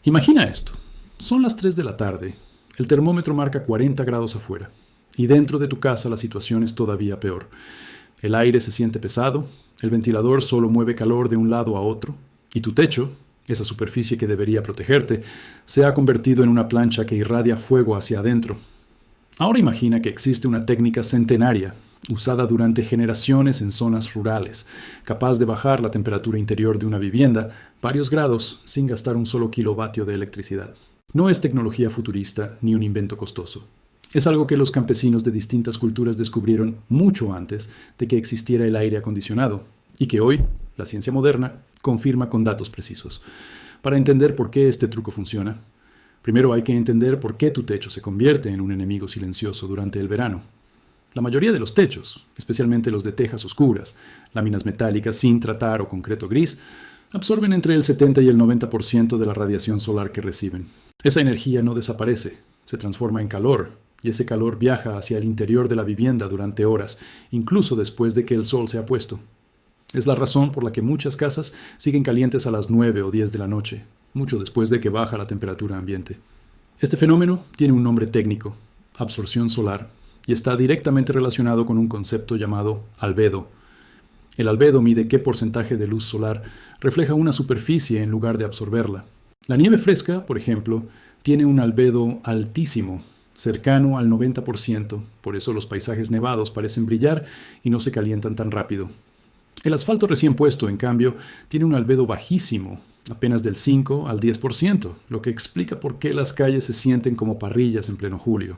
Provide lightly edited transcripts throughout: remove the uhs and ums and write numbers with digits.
Imagina esto. Son las 3 de la tarde. El termómetro marca 40 grados afuera. Y dentro de tu casa la situación es todavía peor. El aire se siente pesado, el ventilador solo mueve calor de un lado a otro, y tu techo, esa superficie que debería protegerte, se ha convertido en una plancha que irradia fuego hacia adentro. Ahora imagina que existe una técnica centenaria, usada durante generaciones en zonas rurales, capaz de bajar la temperatura interior de una vivienda varios grados sin gastar un solo kilovatio de electricidad. No es tecnología futurista ni un invento costoso. Es algo que los campesinos de distintas culturas descubrieron mucho antes de que existiera el aire acondicionado y que hoy, la ciencia moderna, confirma con datos precisos. Para entender por qué este truco funciona, primero hay que entender por qué tu techo se convierte en un enemigo silencioso durante el verano. La mayoría de los techos, especialmente los de tejas oscuras, láminas metálicas sin tratar o concreto gris, absorben entre el 70 y el 90% de la radiación solar que reciben. Esa energía no desaparece, se transforma en calor, y ese calor viaja hacia el interior de la vivienda durante horas, incluso después de que el sol se ha puesto. Es la razón por la que muchas casas siguen calientes a las 9 o 10 de la noche, mucho después de que baja la temperatura ambiente. Este fenómeno tiene un nombre técnico, absorción solar, y está directamente relacionado con un concepto llamado albedo. El albedo mide qué porcentaje de luz solar refleja una superficie en lugar de absorberla. La nieve fresca, por ejemplo, tiene un albedo altísimo, cercano al 90%, por eso los paisajes nevados parecen brillar y no se calientan tan rápido. El asfalto recién puesto, en cambio, tiene un albedo bajísimo, apenas del 5 al 10%, lo que explica por qué las calles se sienten como parrillas en pleno julio.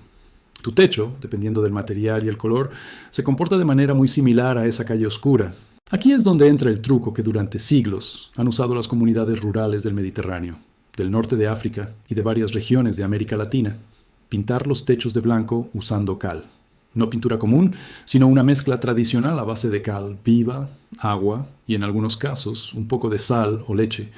Tu techo, dependiendo del material y el color, se comporta de manera muy similar a esa calle oscura. Aquí es donde entra el truco que durante siglos han usado las comunidades rurales del Mediterráneo, del norte de África y de varias regiones de América Latina. Pintar los techos de blanco usando cal. No pintura común, sino una mezcla tradicional a base de cal viva, agua y en algunos casos un poco de sal o leche,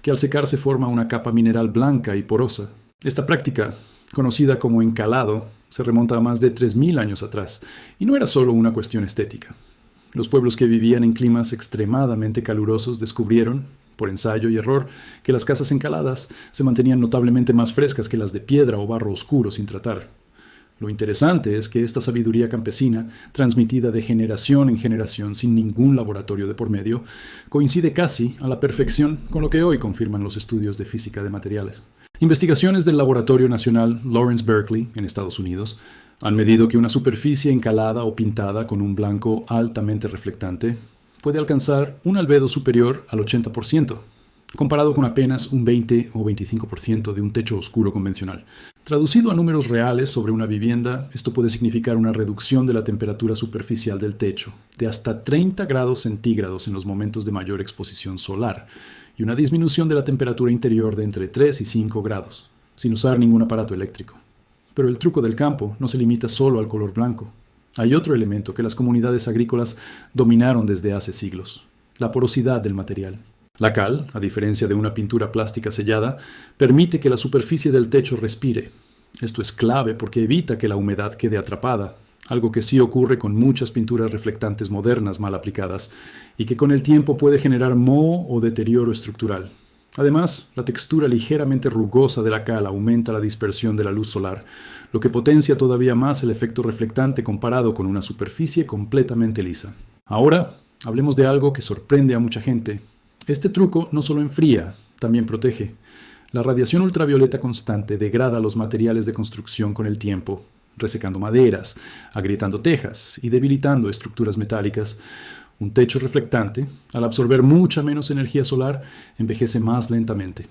que al secarse forma una capa mineral blanca y porosa. Esta práctica, conocida como encalado, se remonta a más de 3000 años atrás, y no era solo una cuestión estética. Los pueblos que vivían en climas extremadamente calurosos descubrieron, por ensayo y error, que las casas encaladas se mantenían notablemente más frescas que las de piedra o barro oscuro sin tratar. Lo interesante es que esta sabiduría campesina, transmitida de generación en generación sin ningún laboratorio de por medio, coincide casi a la perfección con lo que hoy confirman los estudios de física de materiales. Investigaciones del Laboratorio Nacional Lawrence Berkeley, en Estados Unidos, han medido que una superficie encalada o pintada con un blanco altamente reflectante puede alcanzar un albedo superior al 80%, comparado con apenas un 20 o 25% de un techo oscuro convencional. Traducido a números reales sobre una vivienda, esto puede significar una reducción de la temperatura superficial del techo de hasta 30 grados centígrados en los momentos de mayor exposición solar y una disminución de la temperatura interior de entre 3 y 5 grados, sin usar ningún aparato eléctrico. Pero el truco del campo no se limita solo al color blanco. Hay otro elemento que las comunidades agrícolas dominaron desde hace siglos: la porosidad del material. La cal, a diferencia de una pintura plástica sellada, permite que la superficie del techo respire. Esto es clave porque evita que la humedad quede atrapada, algo que sí ocurre con muchas pinturas reflectantes modernas mal aplicadas y que con el tiempo puede generar moho o deterioro estructural. Además, la textura ligeramente rugosa de la cal aumenta la dispersión de la luz solar, lo que potencia todavía más el efecto reflectante comparado con una superficie completamente lisa. Ahora, hablemos de algo que sorprende a mucha gente. Este truco no solo enfría, también protege. La radiación ultravioleta constante degrada los materiales de construcción con el tiempo, resecando maderas, agrietando tejas y debilitando estructuras metálicas. Un techo reflectante, al absorber mucha menos energía solar, envejece más lentamente.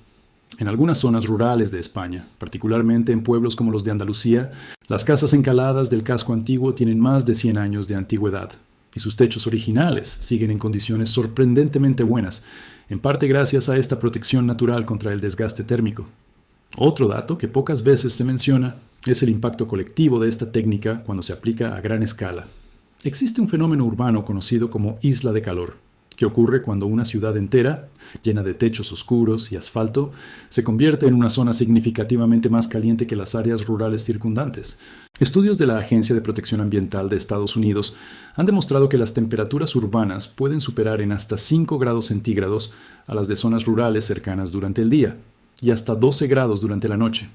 En algunas zonas rurales de España, particularmente en pueblos como los de Andalucía, las casas encaladas del casco antiguo tienen más de 100 años de antigüedad, y sus techos originales siguen en condiciones sorprendentemente buenas, en parte gracias a esta protección natural contra el desgaste térmico. Otro dato que pocas veces se menciona es el impacto colectivo de esta técnica cuando se aplica a gran escala. Existe un fenómeno urbano conocido como isla de calor, que ocurre cuando una ciudad entera, llena de techos oscuros y asfalto, se convierte en una zona significativamente más caliente que las áreas rurales circundantes. Estudios de la Agencia de Protección Ambiental de Estados Unidos han demostrado que las temperaturas urbanas pueden superar en hasta 5 grados centígrados a las de zonas rurales cercanas durante el día. y hasta 12 grados durante la noche.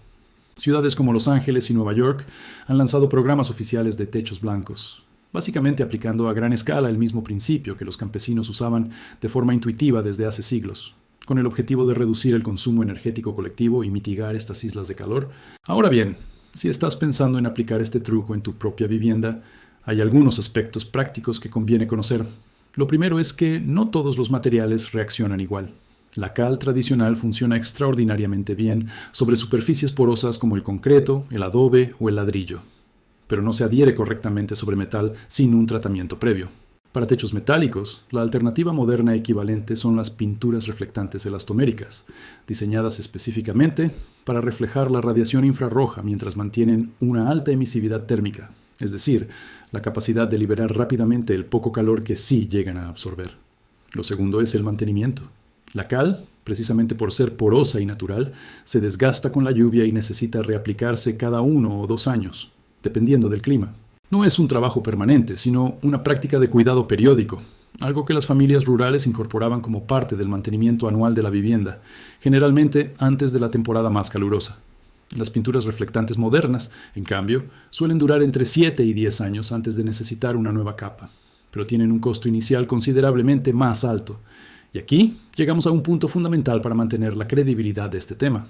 Ciudades como Los Ángeles y Nueva York han lanzado programas oficiales de techos blancos, básicamente aplicando a gran escala el mismo principio que los campesinos usaban de forma intuitiva desde hace siglos, con el objetivo de reducir el consumo energético colectivo y mitigar estas islas de calor. Ahora bien, si estás pensando en aplicar este truco en tu propia vivienda, hay algunos aspectos prácticos que conviene conocer. Lo primero es que no todos los materiales reaccionan igual. La cal tradicional funciona extraordinariamente bien sobre superficies porosas como el concreto, el adobe o el ladrillo, pero no se adhiere correctamente sobre metal sin un tratamiento previo. Para techos metálicos, la alternativa moderna equivalente son las pinturas reflectantes elastoméricas, diseñadas específicamente para reflejar la radiación infrarroja mientras mantienen una alta emisividad térmica, es decir, la capacidad de liberar rápidamente el poco calor que sí llegan a absorber. Lo segundo es el mantenimiento. La cal, precisamente por ser porosa y natural, se desgasta con la lluvia y necesita reaplicarse cada 1 o 2 años, dependiendo del clima. No es un trabajo permanente, sino una práctica de cuidado periódico, algo que las familias rurales incorporaban como parte del mantenimiento anual de la vivienda, generalmente antes de la temporada más calurosa. Las pinturas reflectantes modernas, en cambio, suelen durar entre 7 y 10 años antes de necesitar una nueva capa, pero tienen un costo inicial considerablemente más alto. Y aquí llegamos a un punto fundamental para mantener la credibilidad de este tema.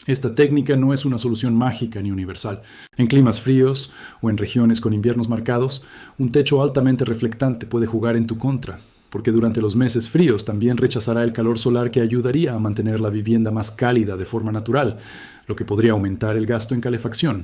Esta técnica no es una solución mágica ni universal. En climas fríos o en regiones con inviernos marcados, un techo altamente reflectante puede jugar en tu contra, porque durante los meses fríos también rechazará el calor solar que ayudaría a mantener la vivienda más cálida de forma natural, lo que podría aumentar el gasto en calefacción.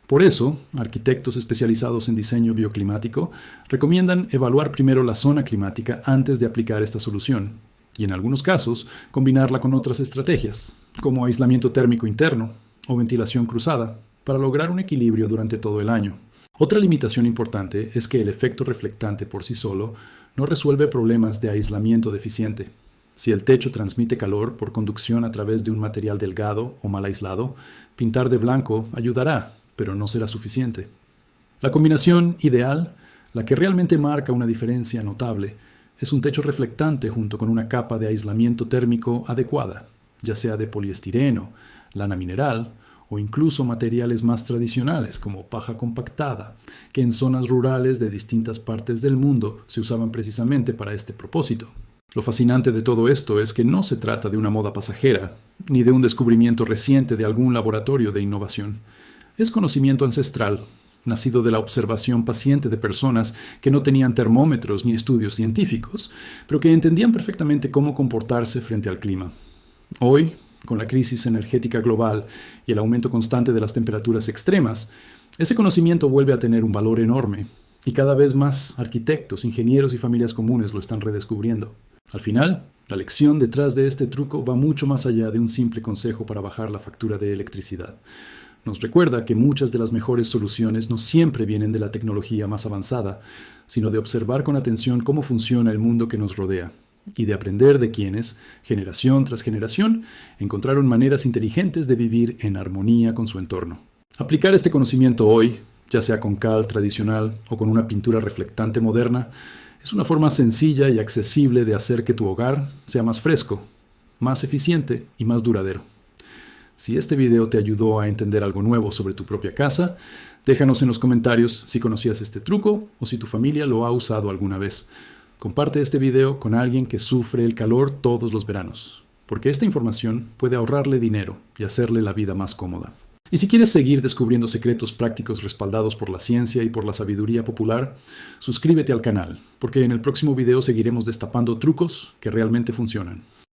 Por eso, arquitectos especializados en diseño bioclimático recomiendan evaluar primero la zona climática antes de aplicar esta solución, y en algunos casos combinarla con otras estrategias, como aislamiento térmico interno o ventilación cruzada, para lograr un equilibrio durante todo el año. Otra limitación importante es que el efecto reflectante por sí solo no resuelve problemas de aislamiento deficiente. Si el techo transmite calor por conducción a través de un material delgado o mal aislado, pintar de blanco ayudará, pero no será suficiente. La combinación ideal, la que realmente marca una diferencia notable, es un techo reflectante junto con una capa de aislamiento térmico adecuada, ya sea de poliestireno, lana mineral o incluso materiales más tradicionales como paja compactada, que en zonas rurales de distintas partes del mundo se usaban precisamente para este propósito. Lo fascinante de todo esto es que no se trata de una moda pasajera, ni de un descubrimiento reciente de algún laboratorio de innovación. Es conocimiento ancestral, nacido de la observación paciente de personas que no tenían termómetros ni estudios científicos, pero que entendían perfectamente cómo comportarse frente al clima. Hoy, con la crisis energética global y el aumento constante de las temperaturas extremas, ese conocimiento vuelve a tener un valor enorme, y cada vez más arquitectos, ingenieros y familias comunes lo están redescubriendo. Al final, la lección detrás de este truco va mucho más allá de un simple consejo para bajar la factura de electricidad. Nos recuerda que muchas de las mejores soluciones no siempre vienen de la tecnología más avanzada, sino de observar con atención cómo funciona el mundo que nos rodea y de aprender de quienes, generación tras generación, encontraron maneras inteligentes de vivir en armonía con su entorno. Aplicar este conocimiento hoy, ya sea con cal tradicional o con una pintura reflectante moderna, es una forma sencilla y accesible de hacer que tu hogar sea más fresco, más eficiente y más duradero. Si este video te ayudó a entender algo nuevo sobre tu propia casa, déjanos en los comentarios si conocías este truco o si tu familia lo ha usado alguna vez. Comparte este video con alguien que sufre el calor todos los veranos, porque esta información puede ahorrarle dinero y hacerle la vida más cómoda. Y si quieres seguir descubriendo secretos prácticos respaldados por la ciencia y por la sabiduría popular, suscríbete al canal, porque en el próximo video seguiremos destapando trucos que realmente funcionan.